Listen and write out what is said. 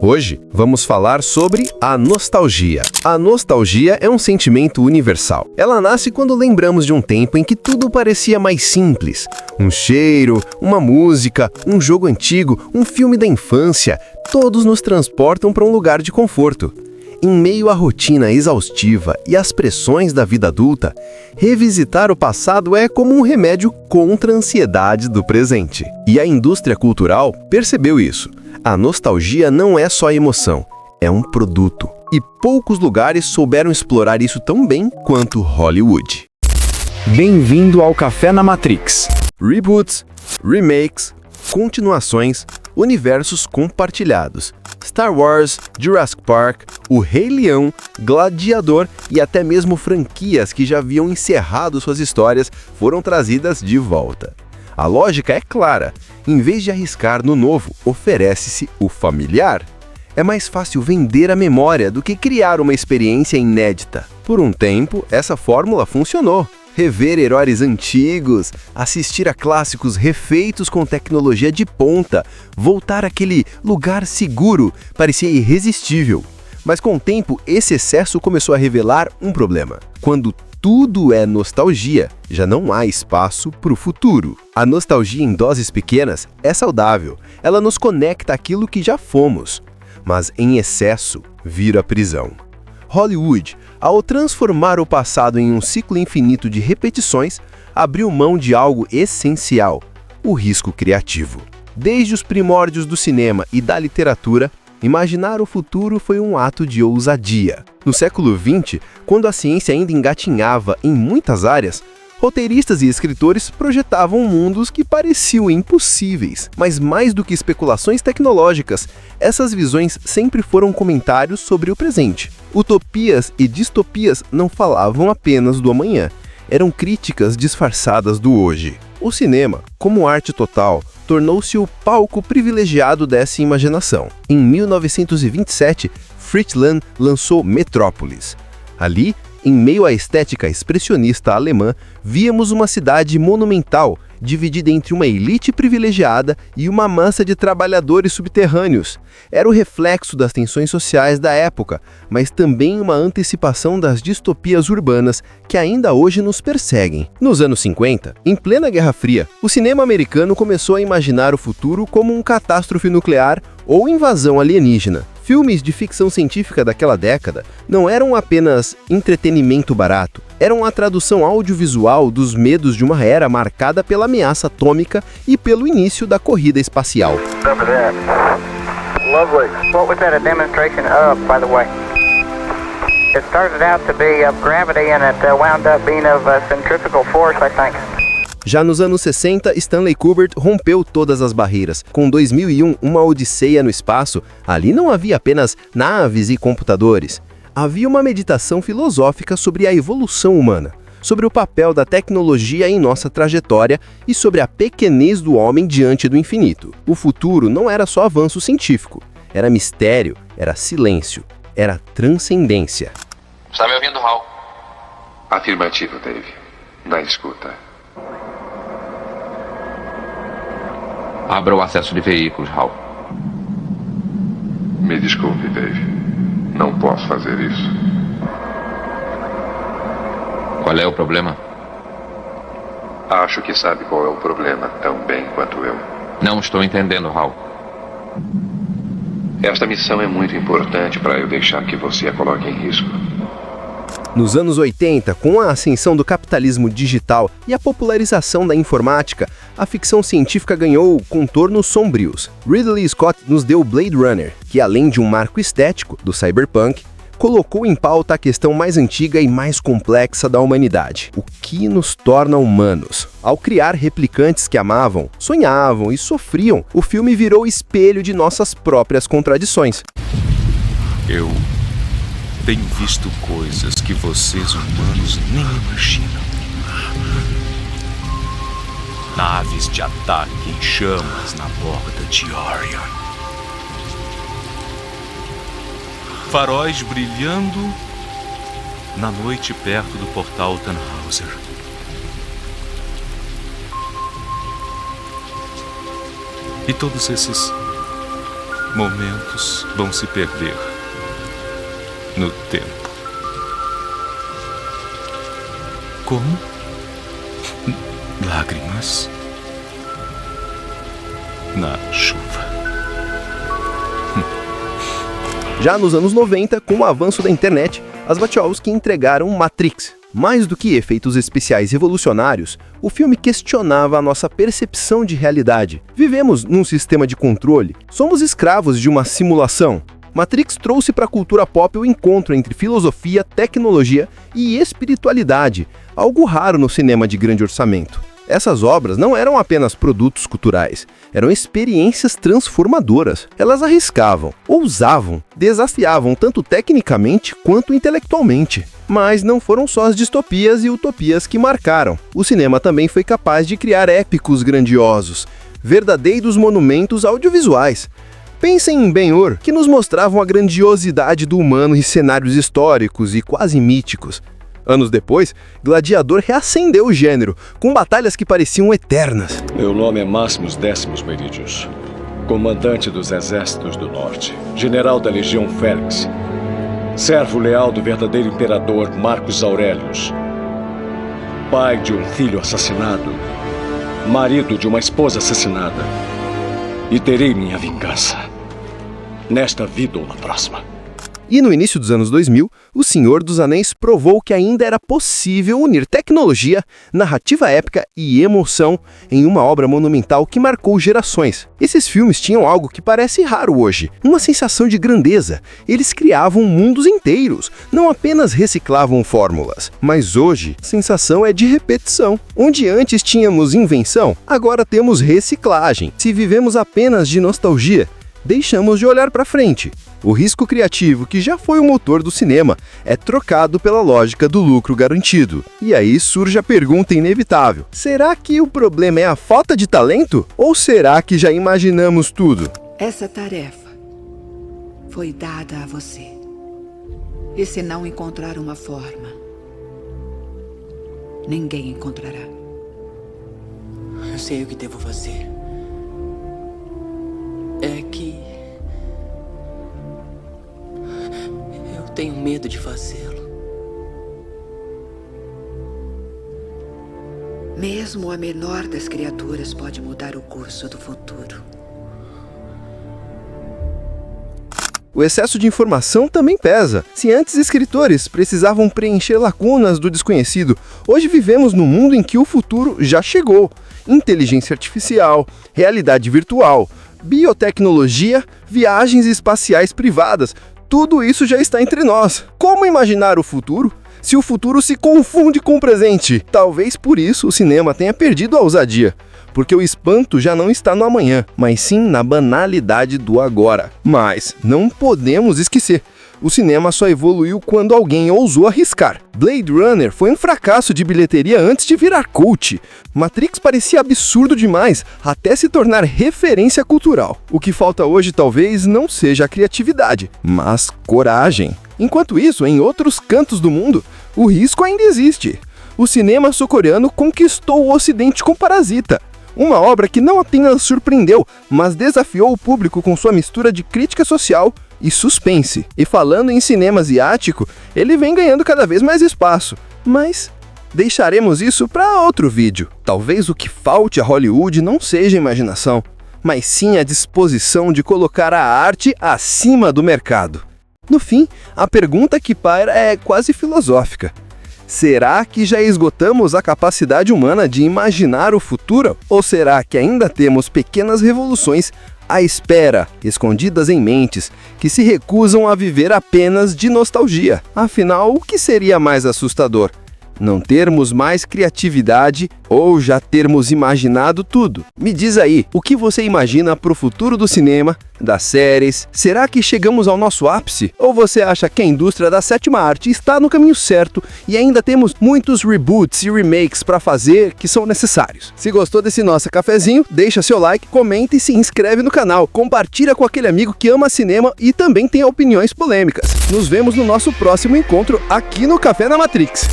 Hoje, vamos falar sobre a nostalgia. A nostalgia é um sentimento universal. Ela nasce quando lembramos de um tempo em que tudo parecia mais simples. Um cheiro, uma música, um jogo antigo, um filme da infância, todos nos transportam para um lugar de conforto. Em meio à rotina exaustiva e às pressões da vida adulta, revisitar o passado é como um remédio contra a ansiedade do presente. E a indústria cultural percebeu isso. A nostalgia não é só emoção, é um produto. E poucos lugares souberam explorar isso tão bem quanto Hollywood. Bem-vindo ao Café na Matrix. Reboots, remakes, continuações, universos compartilhados. Star Wars, Jurassic Park, O Rei Leão, Gladiador e até mesmo franquias que já haviam encerrado suas histórias foram trazidas de volta. A lógica é clara. Em vez de arriscar no novo, oferece-se o familiar. É mais fácil vender a memória do que criar uma experiência inédita. Por um tempo, essa fórmula funcionou. Rever heróis antigos, assistir a clássicos refeitos com tecnologia de ponta, voltar àquele lugar seguro, parecia irresistível. Mas com o tempo, esse excesso começou a revelar um problema. Quando tudo é nostalgia, já não há espaço para o futuro. A nostalgia em doses pequenas é saudável, ela nos conecta àquilo que já fomos. Mas em excesso, vira prisão. Hollywood, ao transformar o passado em um ciclo infinito de repetições, abriu mão de algo essencial, o risco criativo. Desde os primórdios do cinema e da literatura, imaginar o futuro foi um ato de ousadia. No século XX, quando a ciência ainda engatinhava em muitas áreas, roteiristas e escritores projetavam mundos que pareciam impossíveis. Mas mais do que especulações tecnológicas, essas visões sempre foram comentários sobre o presente. Utopias e distopias não falavam apenas do amanhã, eram críticas disfarçadas do hoje. O cinema, como arte total, tornou-se o palco privilegiado dessa imaginação. Em 1927, Fritz Lang lançou Metrópolis. Ali, em meio à estética expressionista alemã, víamos uma cidade monumental, dividida entre uma elite privilegiada e uma massa de trabalhadores subterrâneos. Era o reflexo das tensões sociais da época, mas também uma antecipação das distopias urbanas que ainda hoje nos perseguem. Nos anos 50, em plena Guerra Fria, o cinema americano começou a imaginar o futuro como um catástrofe nuclear ou invasão alienígena. Filmes de ficção científica daquela década não eram apenas entretenimento barato, eram a tradução audiovisual dos medos de uma era marcada pela ameaça atômica e pelo início da corrida espacial. Lovely. What was that a demonstration of, by the way? It started out to be of gravity and it wound up being of centrifugal force, I think. Já nos anos 60, Stanley Kubrick rompeu todas as barreiras. Com 2001, Uma Odisseia no Espaço, ali não havia apenas naves e computadores. Havia uma meditação filosófica sobre a evolução humana, sobre o papel da tecnologia em nossa trajetória e sobre a pequenez do homem diante do infinito. O futuro não era só avanço científico, era mistério, era silêncio, era transcendência. Está me ouvindo, Hal? Afirmativo, Dave. Na escuta. Abra o acesso de veículos, Hal. Me desculpe, Dave. Não posso fazer isso. Qual é o problema? Acho que sabe qual é o problema tão bem quanto eu. Não estou entendendo, Hal. Esta missão é muito importante para eu deixar que você a coloque em risco. Nos anos 80, com a ascensão do capitalismo digital e a popularização da informática, a ficção científica ganhou contornos sombrios. Ridley Scott nos deu Blade Runner, que além de um marco estético do cyberpunk, colocou em pauta a questão mais antiga e mais complexa da humanidade: o que nos torna humanos? Ao criar replicantes que amavam, sonhavam e sofriam, o filme virou espelho de nossas próprias contradições. Eu tenho visto coisas que vocês humanos nem imaginam. Naves de ataque em chamas na borda de Orion. Faróis brilhando na noite perto do portal Tannhauser. E todos esses momentos vão se perder no tempo. Como lágrimas na chuva. Já nos anos 90, com o avanço da internet, as Wachowski entregaram Matrix. Mais do que efeitos especiais revolucionários, o filme questionava a nossa percepção de realidade. Vivemos num sistema de controle? Somos escravos de uma simulação? Matrix trouxe para a cultura pop o encontro entre filosofia, tecnologia e espiritualidade, algo raro no cinema de grande orçamento. Essas obras não eram apenas produtos culturais, eram experiências transformadoras. Elas arriscavam, ousavam, desafiavam tanto tecnicamente quanto intelectualmente. Mas não foram só as distopias e utopias que marcaram. O cinema também foi capaz de criar épicos grandiosos, verdadeiros monumentos audiovisuais. Pensem em Ben-Hur, que nos mostravam a grandiosidade do humano em cenários históricos e quase míticos. Anos depois, Gladiador reacendeu o gênero, com batalhas que pareciam eternas. Meu nome é Máximos Décimos Meridius, comandante dos Exércitos do Norte, general da Legião Félix, servo leal do verdadeiro imperador Marcos Aurelius, pai de um filho assassinado, marido de uma esposa assassinada, e terei minha vingança, nesta vida ou na próxima. E no início dos anos 2000, O Senhor dos Anéis provou que ainda era possível unir tecnologia, narrativa épica e emoção em uma obra monumental que marcou gerações. Esses filmes tinham algo que parece raro hoje, uma sensação de grandeza. Eles criavam mundos inteiros, não apenas reciclavam fórmulas. Mas hoje, a sensação é de repetição. Onde antes tínhamos invenção, agora temos reciclagem. Se vivemos apenas de nostalgia, deixamos de olhar para frente. O risco criativo, que já foi o motor do cinema, é trocado pela lógica do lucro garantido. E aí surge a pergunta inevitável: será que o problema é a falta de talento? Ou será que já imaginamos tudo? Essa tarefa foi dada a você. E se não encontrar uma forma, ninguém encontrará. Eu sei o que devo fazer. É que eu tenho medo de fazê-lo. Mesmo a menor das criaturas pode mudar o curso do futuro. O excesso de informação também pesa. Se antes escritores precisavam preencher lacunas do desconhecido, hoje vivemos num mundo em que o futuro já chegou. Inteligência artificial, realidade virtual, biotecnologia, viagens espaciais privadas, tudo isso já está entre nós. Como imaginar o futuro se o futuro se confunde com o presente? Talvez por isso o cinema tenha perdido a ousadia, porque o espanto já não está no amanhã, mas sim na banalidade do agora. Mas não podemos esquecer, o cinema só evoluiu quando alguém ousou arriscar. Blade Runner foi um fracasso de bilheteria antes de virar cult. Matrix parecia absurdo demais, até se tornar referência cultural. O que falta hoje talvez não seja a criatividade, mas coragem. Enquanto isso, em outros cantos do mundo, o risco ainda existe. O cinema sul-coreano conquistou o Ocidente com Parasita, uma obra que não apenas surpreendeu, mas desafiou o público com sua mistura de crítica social e suspense. E falando em cinema asiático, ele vem ganhando cada vez mais espaço. Mas deixaremos isso para outro vídeo. Talvez o que falte a Hollywood não seja imaginação, mas sim a disposição de colocar a arte acima do mercado. No fim, a pergunta que paira é quase filosófica. Será que já esgotamos a capacidade humana de imaginar o futuro? Ou será que ainda temos pequenas revoluções à espera, escondidas em mentes, que se recusam a viver apenas de nostalgia? Afinal, o que seria mais assustador? Não termos mais criatividade ou já termos imaginado tudo? Me diz aí, o que você imagina para o futuro do cinema, das séries? Será que chegamos ao nosso ápice? Ou você acha que a indústria da sétima arte está no caminho certo e ainda temos muitos reboots e remakes para fazer que são necessários? Se gostou desse nosso cafezinho, deixa seu like, comenta e se inscreve no canal. Compartilha com aquele amigo que ama cinema e também tem opiniões polêmicas. Nos vemos no nosso próximo encontro aqui no Café na Matrix.